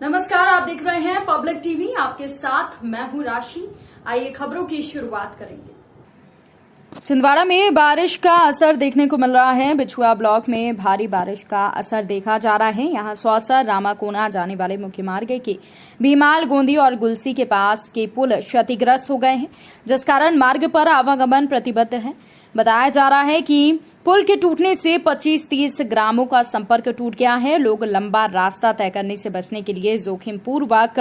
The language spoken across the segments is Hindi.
नमस्कार, आप देख रहे हैं पब्लिक टीवी। आपके साथ मैं हूं राशि। आइए खबरों की शुरुआत करेंगे। छिंदवाड़ा में बारिश का असर देखने को मिल रहा है। बिछुआ ब्लॉक में भारी बारिश का असर देखा जा रहा है। यहां सौसर रामाकोना जाने वाले मुख्य मार्ग के भीमाल गोंदी और गुलसी के पास के पुल क्षतिग्रस्त हो गए हैं, जिस कारण मार्ग पर आवागमन प्रतिबंध है। बताया जा रहा है कि पुल के टूटने से 25-30 ग्रामों का संपर्क टूट गया है। लोग लंबा रास्ता तय करने से बचने के लिए जोखिम पूर्वक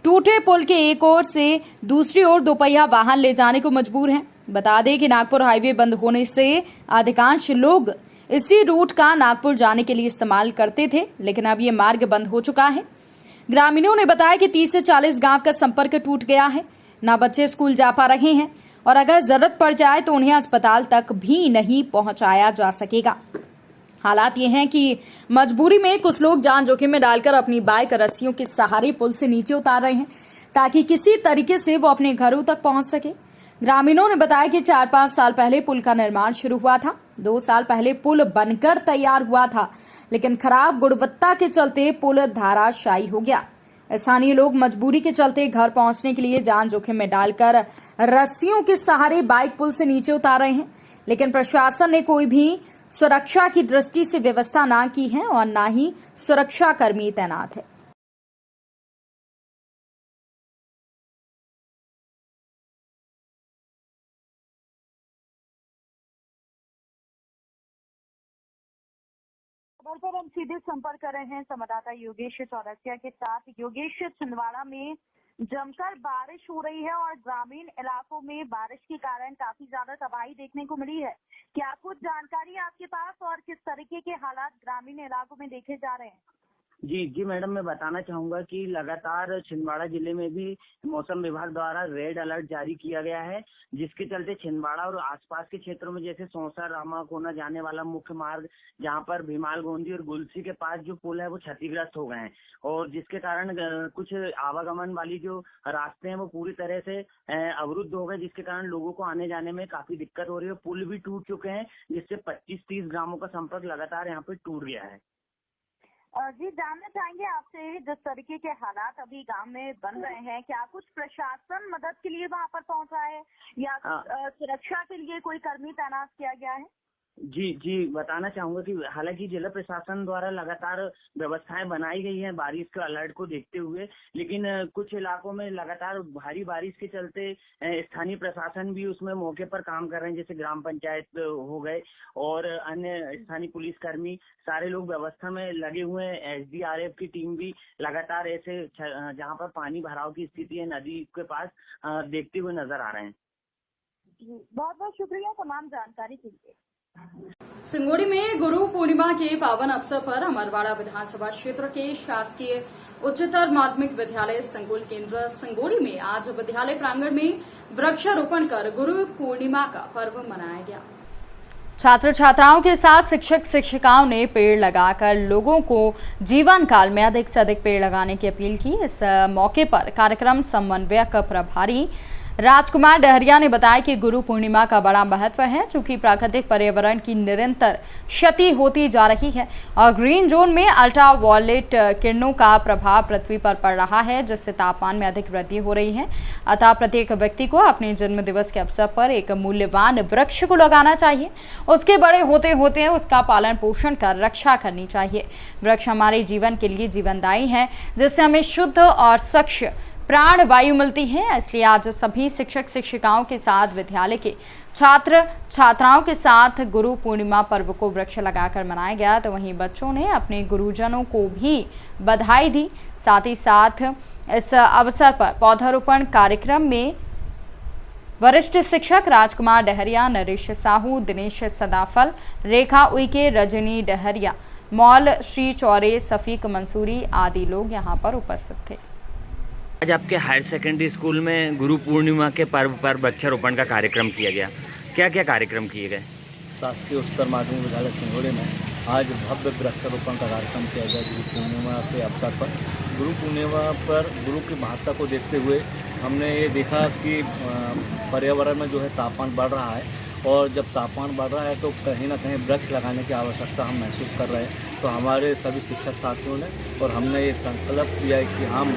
टूटे पुल के एक ओर से दूसरी ओर दोपहिया वाहन ले जाने को मजबूर हैं। बता दें कि नागपुर हाईवे बंद होने से अधिकांश लोग इसी रूट का नागपुर जाने के लिए इस्तेमाल करते थे, लेकिन अब ये मार्ग बंद हो चुका है। ग्रामीणों ने बताया कि 30 से 40 गांव का संपर्क टूट गया है। न बच्चे स्कूल जा पा रहे हैं और अगर जरूरत पड़ जाए तो उन्हें अस्पताल तक भी नहीं पहुंचाया जा सकेगा। हालात ये हैं कि मजबूरी में कुछ लोग जान जोखिम में डालकर अपनी बाइक रस्सियों के सहारे पुल से नीचे उतार रहे हैं, ताकि किसी तरीके से वो अपने घरों तक पहुंच सके। ग्रामीणों ने बताया कि 4-5 साल पहले पुल का निर्माण शुरू हुआ था। 2 साल पहले पुल बनकर तैयार हुआ था, लेकिन खराब गुणवत्ता के चलते पुल धराशायी हो गया। स्थानीय लोग मजबूरी के चलते घर पहुंचने के लिए जान जोखिम में डालकर रस्सियों के सहारे बाइक पुल से नीचे उतार रहे हैं, लेकिन प्रशासन ने कोई भी सुरक्षा की दृष्टि से व्यवस्था न की है और न ही सुरक्षा कर्मी तैनात है। खबर पर हम सीधे संपर्क कर रहे हैं संवाददाता योगेश चौरसिया के साथ। योगेश, छिंदवाड़ा में जमकर बारिश हो रही है और ग्रामीण इलाकों में बारिश के कारण काफी ज्यादा तबाही देखने को मिली है। क्या कुछ जानकारी है आपके पास और किस तरीके के हालात ग्रामीण इलाकों में देखे जा रहे हैं? जी मैडम, मैं बताना चाहूंगा कि लगातार छिंदवाड़ा जिले में भी मौसम विभाग द्वारा रेड अलर्ट जारी किया गया है, जिसके चलते छिंदवाड़ा और आसपास के क्षेत्रों में जैसे सौसर रामाकोना जाने वाला मुख्य मार्ग, जहां पर भीमाल गोंदी और गुलसी के पास जो पुल है वो क्षतिग्रस्त हो गए हैं, और जिसके कारण कुछ आवागमन वाली जो रास्ते हैं वो पूरी तरह से अवरुद्ध हो गए, जिसके कारण लोगों को आने जाने में काफी दिक्कत हो रही है। पुल भी टूट चुके हैं, जिससे 25-30 ग्रामों का संपर्क लगातार यहाँ पे टूट गया है। जी, जानना चाहेंगे आपसे, जिस तरीके के हालात अभी गांव में बन रहे हैं, क्या कुछ प्रशासन मदद के लिए वहां पर पहुंचा है या सुरक्षा के लिए कोई कर्मी तैनात किया गया है? जी बताना चाहूंगा कि हालांकि जिला प्रशासन द्वारा लगातार व्यवस्थाएं बनाई गई हैं बारिश के अलर्ट को देखते हुए, लेकिन कुछ इलाकों में लगातार भारी बारिश के चलते स्थानीय प्रशासन भी उसमें मौके पर काम कर रहे हैं, जैसे ग्राम पंचायत हो गए और अन्य स्थानीय पुलिसकर्मी, सारे लोग व्यवस्था में लगे हुए हैं। SDRF की टीम भी लगातार ऐसे जहाँ पर पानी भराव की स्थिति है नदी के पास देखते हुए नजर आ रहे हैं। बहुत बहुत शुक्रिया तमाम जानकारी के लिए। सिंगोड़ी में गुरु पूर्णिमा के पावन अवसर पर अमरवाड़ा विधानसभा क्षेत्र के शासकीय उच्चतर माध्यमिक विद्यालय संकुल केंद्र सिंगोड़ी में आज विद्यालय प्रांगण में वृक्षारोपण कर गुरु पूर्णिमा का पर्व मनाया गया। छात्र छात्राओं के साथ शिक्षक शिक्षिकाओं ने पेड़ लगाकर लोगों को जीवन काल में अधिक से अधिक पेड़ लगाने की अपील की। इस मौके पर कार्यक्रम समन्वयक प्रभारी राजकुमार डहरिया ने बताया कि गुरु पूर्णिमा का बड़ा महत्व है, चूंकि प्राकृतिक पर्यावरण की निरंतर क्षति होती जा रही है और ग्रीन जोन में अल्ट्रावायलेट किरणों का प्रभाव पृथ्वी पर पड़ रहा है, जिससे तापमान में अधिक वृद्धि हो रही है। अतः प्रत्येक व्यक्ति को अपने जन्म दिवस के अवसर पर एक मूल्यवान वृक्ष को लगाना चाहिए। उसके बड़े होते होते उसका पालन पोषण कर रक्षा करनी चाहिए। वृक्ष हमारे जीवन के लिए जीवनदायी है, जिससे हमें शुद्ध और स्वच्छ प्राण वायु मिलती है। इसलिए आज सभी शिक्षक शिक्षिकाओं के साथ विद्यालय के छात्र छात्राओं के साथ गुरु पूर्णिमा पर्व को वृक्ष लगाकर मनाया गया। तो वहीं बच्चों ने अपने गुरुजनों को भी बधाई दी। साथ ही साथ इस अवसर पर पौधारोपण कार्यक्रम में वरिष्ठ शिक्षक राजकुमार डहरिया, नरेश साहू, दिनेश सदाफल, रेखा उइके, रजनी डहरिया, मौल श्री चौरे, सफीक मंसूरी आदि लोग यहाँ पर उपस्थित थे। आज आपके हायर सेकेंडरी स्कूल में गुरु पूर्णिमा के पर्व पर वृक्षारोपण का कार्यक्रम किया गया। क्या क्या कार्यक्रम किए गए? शासकीय उच्चतर माध्यमिक विद्यालय सिंगोड़ी में आज भव्य वृक्षारोपण का कार्यक्रम किया गया। गुरु पूर्णिमा के अवसर पर गुरु पूर्णिमा पर गुरु की महत्ता को देखते हुए हमने ये देखा कि पर्यावरण में जो है तापमान बढ़ रहा है, और जब तापमान बढ़ रहा है तो कहीं ना कहीं वृक्ष लगाने की आवश्यकता हम महसूस कर रहे हैं। तो हमारे सभी शिक्षक साथियों ने और हमने ये संकल्प किया है कि हम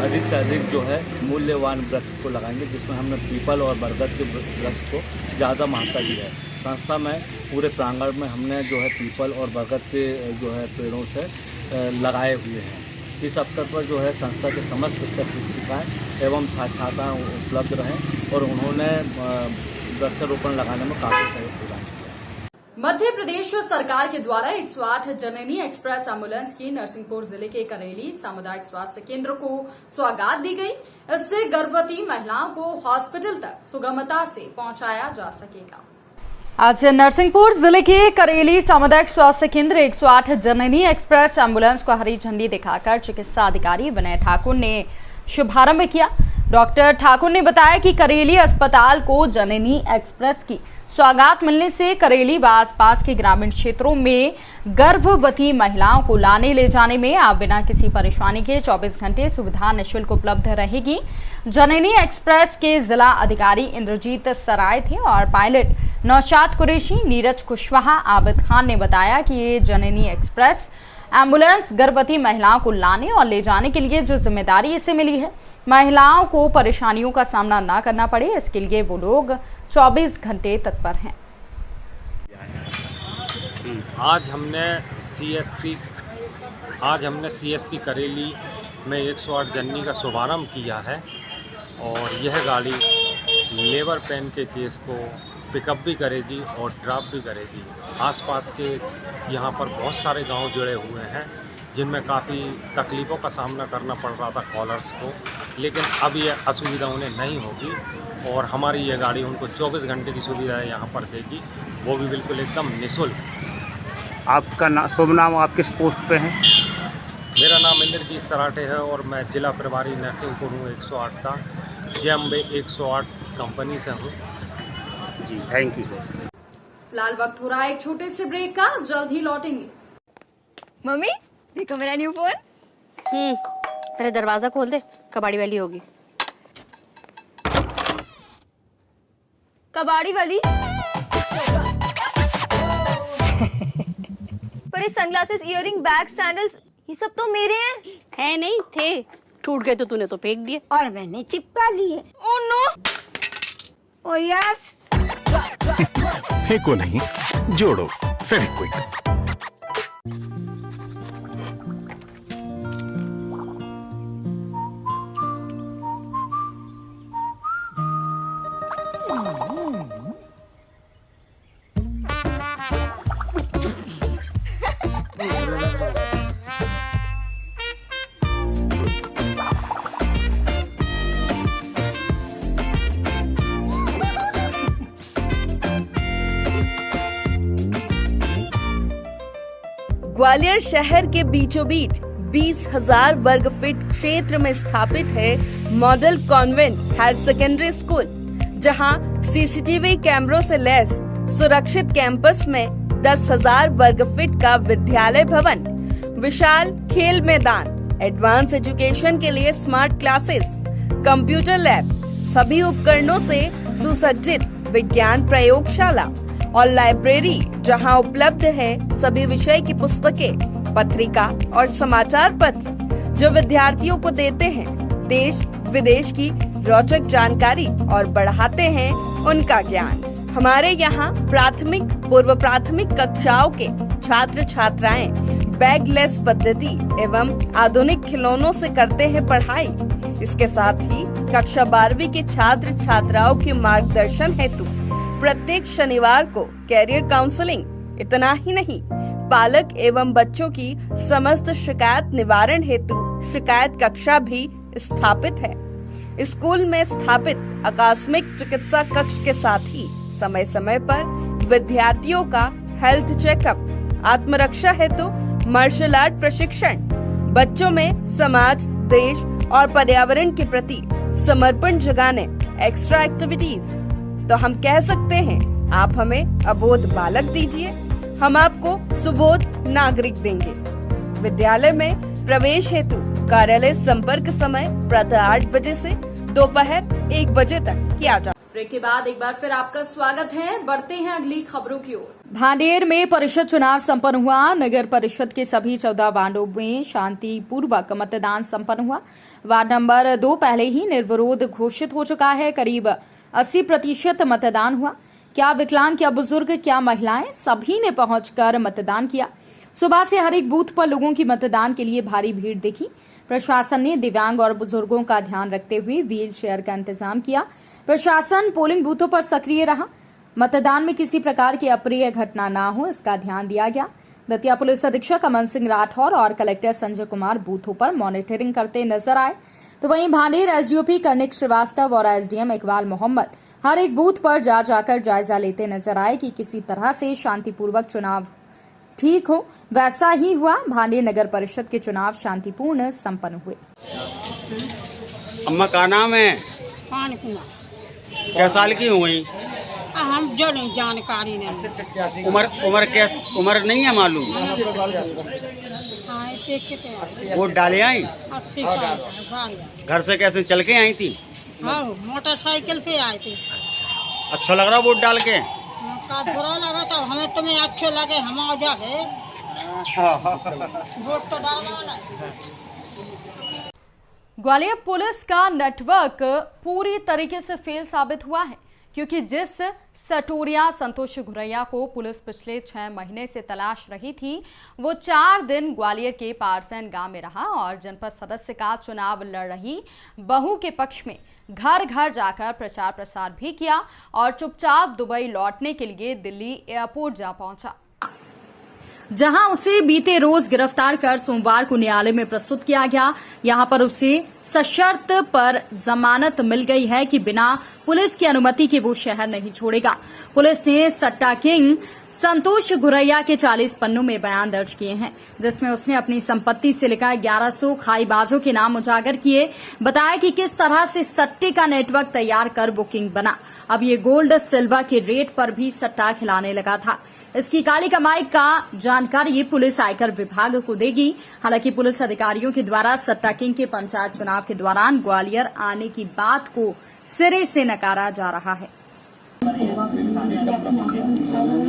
अधिक से अधिक जो है मूल्यवान वृक्ष को लगाएंगे, जिसमें हमने पीपल और बरगद के वृक्ष को ज़्यादा महत्ता दी है। संस्था में पूरे प्रांगण में हमने जो है पीपल और बरगद के जो है पेड़ों से लगाए हुए हैं। इस अवसर पर जो है संस्था के समस्त शिक्षक शिक्षिकाएँ एवं छात्राएँ उपलब्ध रहें और उन्होंने वृक्षारोपण लगाने में काफ़ी सहयोग प्रदान किया। मध्य प्रदेश सरकार के द्वारा 108 जननी एक्सप्रेस एम्बुलेंस की नरसिंहपुर जिले के करेली सामुदायिक स्वास्थ्य केंद्र को सौगात दी गई। इससे गर्भवती महिलाओं को हॉस्पिटल तक सुगमता से पहुंचाया जा सकेगा। आज नरसिंहपुर जिले के करेली सामुदायिक स्वास्थ्य केंद्र 108 जननी एक्सप्रेस एम्बुलेंस को हरी झंडी दिखाकर चिकित्सा अधिकारी विनय ठाकुर ने शुभारंभ किया। डॉक्टर ठाकुर ने बताया कि करेली अस्पताल को जननी एक्सप्रेस की सौगात मिलने से करेली व आसपास के ग्रामीण क्षेत्रों में गर्भवती महिलाओं को लाने ले जाने में अब बिना किसी परेशानी के 24 घंटे सुविधा निःशुल्क उपलब्ध रहेगी। जननी एक्सप्रेस के जिला अधिकारी इंद्रजीत सराय थे और पायलट नौशाद कुरैशी, नीरज कुशवाहा, आबिद खान ने बताया कि ये जननी एक्सप्रेस एम्बुलेंस गर्भवती महिलाओं को लाने और ले जाने के लिए जो जिम्मेदारी इसे मिली है, महिलाओं को परेशानियों का सामना न करना पड़े, इसके लिए वो लोग 24 घंटे तत्पर हैं। आज हमने CSC करेली में 108 जननी का शुभारंभ किया है और यह गाड़ी लेबर पेन के केस को पिकअप भी करेगी और ड्रॉप भी करेगी। आसपास के यहाँ पर बहुत सारे गांव जुड़े हुए हैं जिनमें काफ़ी तकलीफ़ों का सामना करना पड़ रहा था कॉलर्स को, लेकिन अब ये असुविधा उन्हें नहीं होगी और हमारी ये गाड़ी उनको 24 घंटे की सुविधा यहाँ पर देगी, वो भी बिल्कुल एकदम निःशुल्क। आपका शुभ नाम, आप किस पोस्ट पे हैं? मेरा नाम इंद्रजीत सराठे है और मैं जिला प्रभारी नरसिंहपुर हूँ 108 का, जम्बे 108 कंपनी से हूँ जी। Thank you sir. फिलहाल वक्त हो रहा है एक छोटे से ब्रेक का, जल्द ही लौटेंगे। मम्मी देखो मेरा न्यू फोन। पहले दरवाजा खोल दे, कबाड़ी वाली होगी। कबाड़ी वाली पर ये सनग्लासेस, इयररिंग, बैग, सैंडल्स ये सब तो मेरे हैं नहीं थे, टूट गए तो तूने तो फेंक दिए और मैंने चिपका लिए। Oh no. Oh yes. फेंको नहीं, जोड़ो फेविक्विक। ग्वालियर शहर के बीचों बीच 20,000 वर्ग फीट क्षेत्र में स्थापित है model convent higher secondary school, जहां सीसीटीवी कैमरों से लैस सुरक्षित कैंपस में 10,000 वर्ग फीट का विद्यालय भवन, विशाल खेल मैदान, एडवांस एजुकेशन के लिए स्मार्ट क्लासेस, कंप्यूटर लैब, सभी उपकरणों से सुसज्जित विज्ञान प्रयोगशाला और लाइब्रेरी, जहां उपलब्ध है सभी विषय की पुस्तकें, पत्रिका और समाचार पत्र, जो विद्यार्थियों को देते हैं देश विदेश की रोचक जानकारी और बढ़ाते हैं उनका ज्ञान। हमारे यहाँ प्राथमिक, पूर्व प्राथमिक कक्षाओं के छात्र छात्राएं बैगलेस पद्धति एवं आधुनिक खिलौनों से करते हैं पढ़ाई। इसके साथ ही कक्षा 12वीं के छात्र छात्राओं के मार्गदर्शन हेतु प्रत्येक शनिवार को कैरियर काउंसलिंग। इतना ही नहीं, पालक एवं बच्चों की समस्त शिकायत निवारण हेतु शिकायत कक्षा भी स्थापित है। स्कूल में स्थापित आकस्मिक चिकित्सा कक्ष के साथ ही समय समय पर विद्यार्थियों का हेल्थ चेकअप, आत्मरक्षा हेतु मार्शल आर्ट प्रशिक्षण, बच्चों में समाज, देश और पर्यावरण के प्रति समर्पण जगाने एक्स्ट्रा एक्टिविटीज। तो हम कह सकते हैं, आप हमें अबोध बालक दीजिए, हम आपको सुबोध नागरिक देंगे। विद्यालय में प्रवेश हेतु कार्यालय संपर्क समय प्रातः 8 बजे से दोपहर 1 बजे तक किया जाए। ब्रेक के बाद एक बार फिर आपका स्वागत है। बढ़ते हैं अगली खबरों की ओर। भांडेर में परिषद चुनाव संपन्न हुआ। नगर परिषद के सभी 14 वार्डों में शांतिपूर्वक मतदान संपन्न हुआ। वार्ड नंबर 2 पहले ही निर्विरोध घोषित हो चुका है। करीब 80% मतदान हुआ। क्या विकलांग, क्या बुजुर्ग, क्या महिलाएं, सभी ने पहुंचकर मतदान किया। सुबह से हर एक बूथ पर लोगों की मतदान के लिए भारी भीड़ देखी। प्रशासन ने दिव्यांग और बुजुर्गों का ध्यान रखते हुए व्हील चेयर का इंतजाम किया। प्रशासन पोलिंग बूथों पर सक्रिय रहा। मतदान में किसी प्रकार की अप्रिय घटना न हो, इसका ध्यान दिया गया। दतिया पुलिस अधीक्षक अमन सिंह राठौर और कलेक्टर संजय कुमार बूथों पर मॉनिटरिंग करते नजर आए। तो वहीं भांडेर एसडीओपी कर्णिक श्रीवास्तव और एसडीएम इकबाल मोहम्मद हर एक बूथ पर जाकर जायजा लेते नजर आए कि किसी तरह से शांतिपूर्वक चुनाव ठीक हो। वैसा ही हुआ। भांडेर नगर परिषद के चुनाव शांतिपूर्ण संपन्न हुए। अम्मा का नाम है? क्या साल की हो गई? हम जो नहीं जानकारी नहीं। उम्र नहीं है मालूम? वोट डाले आई? 80 साल। घर से कैसे चल के आई थी? हाँ, मोटरसाइकिल पे आए थे। अच्छा लग रहा वोट डाल के? का बुरा लगा तो हमें, तुम्हें अच्छे लगे, हम आ जाए वोट तो डालना। ग्वालियर पुलिस का नेटवर्क पूरी तरीके से फेल साबित हुआ है, क्योंकि जिस सटोरिया संतोष घुरैया को पुलिस पिछले 6 महीने से तलाश रही थी, वो 4 दिन ग्वालियर के पारसैन गांव में रहा और जनपद सदस्य का चुनाव लड़ रही बहू के पक्ष में घर घर जाकर प्रचार प्रसार भी किया और चुपचाप दुबई लौटने के लिए दिल्ली एयरपोर्ट जा पहुंचा, जहां उसे बीते रोज गिरफ्तार कर सोमवार को न्यायालय में प्रस्तुत किया गया। यहां पर उसे सशर्त पर जमानत मिल गई है कि बिना पुलिस की अनुमति के वो शहर नहीं छोड़ेगा। पुलिस ने सट्टा किंग संतोष घुरैया के 40 पन्नों में बयान दर्ज किए हैं, जिसमें उसने अपनी संपत्ति से लेकर 1100 खाईबाजों के नाम उजागर किए। बताया कि किस तरह से सट्टे का नेटवर्क तैयार कर वो किंग बना। अब ये गोल्ड सिल्वर के रेट पर भी सट्टा खिलाने लगा था। इसकी काली कमाई का जानकारी पुलिस आयकर विभाग को देगी। हालांकि पुलिस अधिकारियों के द्वारा सट्टा किंग के पंचायत चुनाव के दौरान ग्वालियर आने की बात को सिरे से नकारा जा रहा है।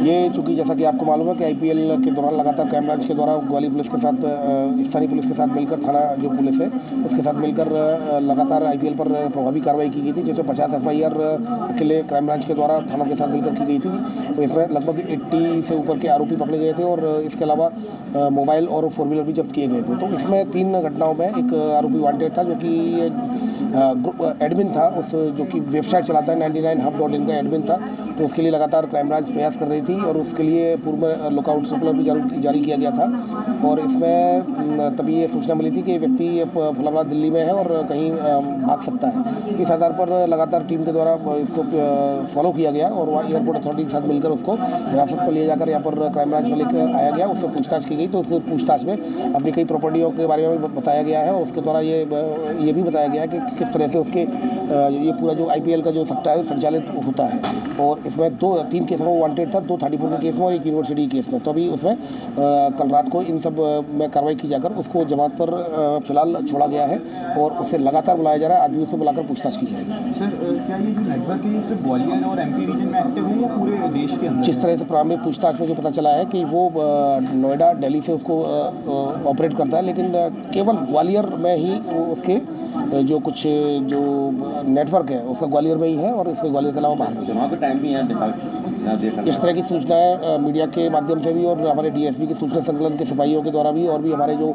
ये चूंकि जैसा कि आपको मालूम है कि आईपीएल के दौरान लगातार क्राइम ब्रांच के द्वारा ग्वालियर पुलिस के साथ, स्थानीय पुलिस के साथ मिलकर, थाना जो पुलिस है उसके साथ मिलकर लगातार आईपीएल पर प्रभावी कार्रवाई की गई थी, जिसमें 50 एफआईआर अकेले क्राइम ब्रांच के द्वारा थानों के साथ मिलकर की गई थी। तो इसमें लगभग 80 से ऊपर के आरोपी पकड़े गए थे और इसके अलावा मोबाइल और 4 व्हीलर भी जब्त किए गए थे। तो इसमें 3 घटनाओं में एक आरोपी वांटेड था, जो कि एडमिन था, उस जो कि वेबसाइट चलाता है 99hub.in का एडमिन था। तो उसके लिए लगातार क्राइम ब्रांच प्रयास कर रही थी और उसके लिए पूर्व में लुकआउट सर्कुलर भी जारी किया गया था। और इसमें तभी ये सूचना मिली थी कि व्यक्ति फलाना दिल्ली में है और कहीं भाग सकता है। इस आधार पर लगातार टीम के द्वारा इसको फॉलो किया गया और वहाँ एयरपोर्ट अथॉरिटी के साथ मिलकर उसको हिरासत पर लिया जाकर यहाँ पर क्राइम ब्रांच में लेकर आया गया। उससे पूछताछ की गई तो उस पूछताछ में अपनी कई प्रॉपर्टियों के बारे में बताया गया है और उसके द्वारा ये भी बताया गया है कि किस तरह से उसके ये पूरा जो आईपीएल का जो सट्टा है संचालित होता है। और इसमें 3 केसों में वांटेड था, 2 थाटीपुर के केस में और 1 यूनिवर्सिटी केस में। तो अभी उसमें कल रात को इन सब में कार्रवाई की जाकर उसको जमानत पर फिलहाल छोड़ा गया है और उसे लगातार बुलाया जा रहा है। आज भी उसे बुलाकर पूछताछ की जाएगी। सर, क्या ये जो नेटवर्क है सिर्फ ग्वालियर और एमपी रीजन में एक्टिव है या पूरे देश के अंदर? जिस तरह से प्रारंभिक पूछताछ में जो पता चला है कि वो नोएडा, दिल्ली से उसको ऑपरेट करता है, लेकिन केवल ग्वालियर में ही उसके जो कुछ जो नेटवर्क है उसका ग्वालियर में ही है और इसके ग्वालियर के अलावा बाहर नहीं है। वहाँ पे टाइम भी इस तरह की सूचनाएं मीडिया के माध्यम से भी और हमारे डीएसपी के सूचना संकलन के सिपाहियों के द्वारा भी और भी हमारे जो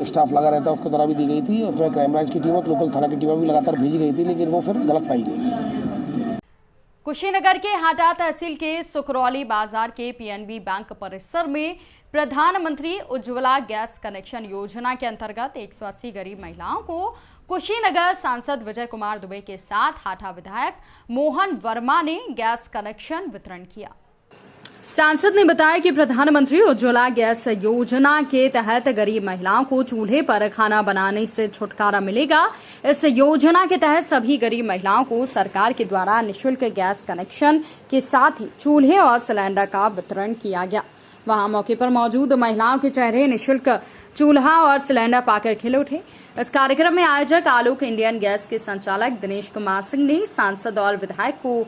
स्टाफ लगा रहता है उसके द्वारा भी दी गई थी। उसमें क्राइम ब्रांच की टीम और लोकल थाना की टीमें भी लगातार भेजी गई थी, लेकिन वो फिर गलत पाई गई। कुशीनगर के हाटा तहसील के सुकरौली बाजार के पीएनबी बैंक परिसर में प्रधानमंत्री उज्ज्वला गैस कनेक्शन योजना के अंतर्गत 180 गरीब महिलाओं को कुशीनगर सांसद विजय कुमार दुबे के साथ हाटा विधायक मोहन वर्मा ने गैस कनेक्शन वितरण किया। सांसद ने बताया कि प्रधानमंत्री उज्ज्वला गैस योजना के तहत गरीब महिलाओं को चूल्हे पर खाना बनाने से छुटकारा मिलेगा। इस योजना के तहत सभी गरीब महिलाओं को सरकार के द्वारा निःशुल्क गैस कनेक्शन के साथ ही चूल्हे और सिलेंडर का वितरण किया गया। वहां मौके पर मौजूद महिलाओं के चेहरे निःशुल्क चूल्हा और सिलेंडर पाकर खिल उठे। इस कार्यक्रम में आयोजक आलोक इंडियन गैस के संचालक दिनेश कुमार सिंह ने सांसद और विधायक को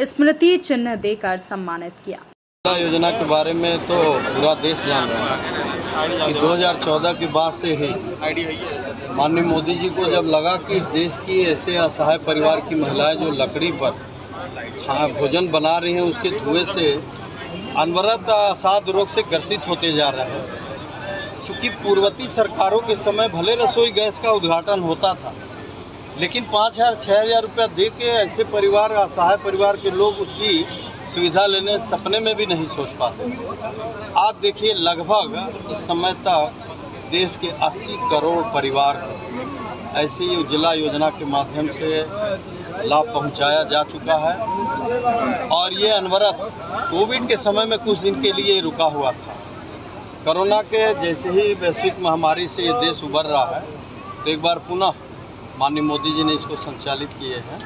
स्मृति चिन्ह देकर सम्मानित किया। योजना के बारे में तो पूरा देश जान रहा है कि 2014 के बाद से ही माननीय मोदी जी को जब लगा कि इस देश की ऐसे असहाय परिवार की महिलाएं जो लकड़ी पर भोजन बना रही हैं, उसके धुएं से अनवरत अवसाद रोग से ग्रसित होते जा रहे हैं। चूँकि पूर्ववर्ती सरकारों के समय भले रसोई गैस का उद्घाटन होता था, लेकिन 5,000-6,000 रुपया दे के ऐसे परिवार, असहाय परिवार के लोग उसकी सुविधा लेने सपने में भी नहीं सोच पाते। आज देखिए लगभग इस समय तक देश के 80 करोड़ परिवार को ऐसी उज्ज्वला योजना के माध्यम से लाभ पहुंचाया जा चुका है। और ये अनवरत कोविड के समय में कुछ दिन के लिए रुका हुआ था। कोरोना के जैसे ही वैश्विक महामारी से ये देश उभर रहा है, तो एक बार पुनः माननीय मोदी जी ने इसको संचालित किए हैं।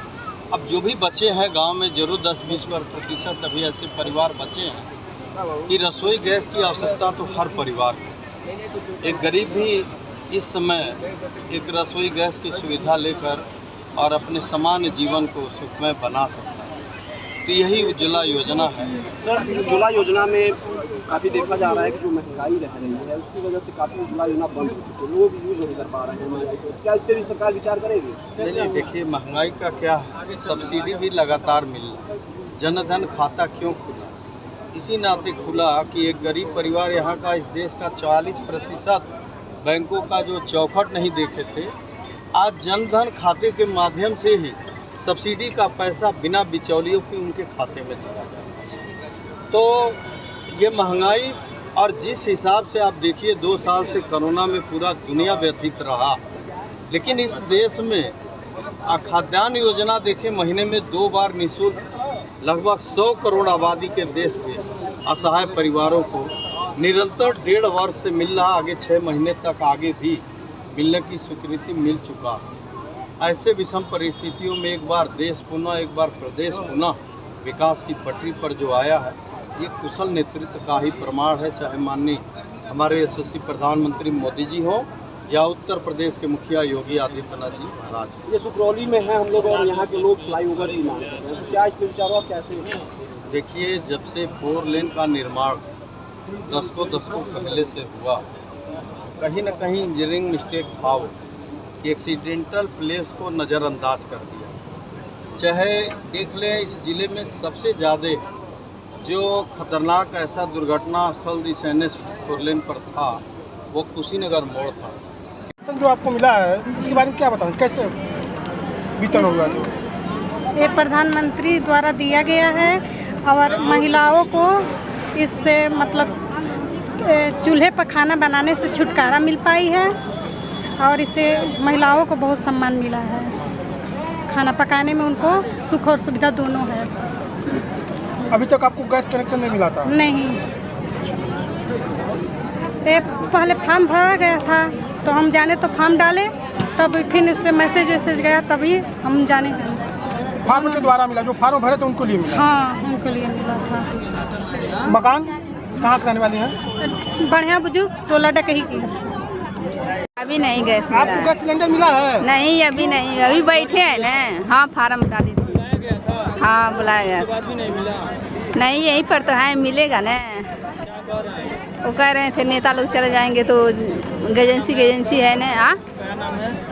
अब जो भी बच्चे हैं गांव में, जरूर 10-20% अभी ऐसे परिवार बचे हैं कि रसोई गैस की आवश्यकता तो हर परिवार को। एक गरीब भी इस समय एक रसोई गैस की सुविधा लेकर और अपने सामान्य जीवन को सुखमय बना सकता है। तो यही उज्ज्वला योजना है। सर, उज्ज्वला योजना में काफ़ी देखा जा रहा है कि जो महंगाई रह रही है उसकी वजह से काफ़ी उज्ज्वला योजना बंद हो चुकी है, लोग यूज़ नहीं कर पा रहे हैं। क्या इस पर भी सरकार विचार करेगी? नहीं, देखिए महंगाई का क्या है, सब्सिडी भी लगातार मिल रहा है। जनधन खाता क्यों खुला? इसी नाते खुला कि एक गरीब परिवार यहाँ का, इस देश का 40% बैंकों का जो चौखट नहीं देखे थे, आज जनधन खाते के माध्यम से ही सब्सिडी का पैसा बिना बिचौलियों के उनके खाते में चला जाए। तो ये महंगाई, और जिस हिसाब से आप देखिए 2 साल से कोरोना में पूरा दुनिया व्यथित रहा, लेकिन इस देश में खाद्यान्न योजना देखें, महीने में 2 बार निःशुल्क लगभग 100 करोड़ आबादी के देश के असहाय परिवारों को निरंतर 1.5 वर्ष से मिल रहा, आगे 6 महीने तक आगे भी मिलने की स्वीकृति मिल चुका है। ऐसे विषम परिस्थितियों में एक बार देश पुनः, एक बार प्रदेश पुनः विकास की पटरी पर जो आया है, ये कुशल नेतृत्व का ही प्रमाण है। चाहे माननीय हमारे यशस्वी प्रधानमंत्री मोदी जी हों या उत्तर प्रदेश के मुखिया योगी आदित्यनाथ जी महाराज। ये सुकरौली में है हम लोग, और यहाँ के लोग फ्लाईओवर की मांग कर रहे हैं, तो क्या इस पर विचार और कैसे? देखिए, जब से 4 लेन का निर्माण दशकों पहले से हुआ, कहीं न कहीं इंजीनियरिंग मिस्टेक था वो कि एक्सीडेंटल प्लेस को नज़रअंदाज कर दिया। चाहे देख लें, इस ज़िले में सबसे ज़्यादा जो खतरनाक ऐसा दुर्घटना स्थल इस NH 4 लेन पर था, वो कुशीनगर मोड़ था। जो आपको मिला है इसके बारे में क्या बताएं, कैसे वितरण हुआ? ये प्रधानमंत्री द्वारा दिया गया है और महिलाओं को इससे मतलब चूल्हे पर खाना बनाने से छुटकारा मिल पाई है, और इससे महिलाओं को बहुत सम्मान मिला है। खाना पकाने में उनको सुख और सुविधा दोनों है। अभी तक आपको गैस कनेक्शन नहीं मिला था? नहीं, ये पहले फॉर्म भरा गया था तो हम जाने तो फॉर्म डाले, तब फिर उससे मैसेज गया, तभी हम जाने हैं। फॉर्म के द्वारा मिला? जो फॉर्म भरे थे उनको लिए मिला? हाँ, उनको लिए मिला था। मकान कहाँ के रहने वाली हैं? बढ़िया बुजुर्ग टोला डकही की। अभी नहीं गैस मिला। आपको गैस सिलेंडर मिला है? नहीं, अभी नहीं, अभी बैठे हैं ना। हाँ, फार्म डाली थी। हाँ, बुलाया गया। नहीं, यहीं पर तो है, मिलेगा ना। वो कह रहे थे नेता लोग चले जाएंगे तो एजेंसी है ना।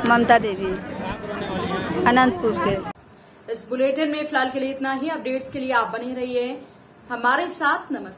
ममता देवी, अनंतपुर के। इस बुलेटिन में फिलहाल के लिए इतना ही। अपडेट्स के लिए आप बने रहिए हमारे साथ। नमस्कार।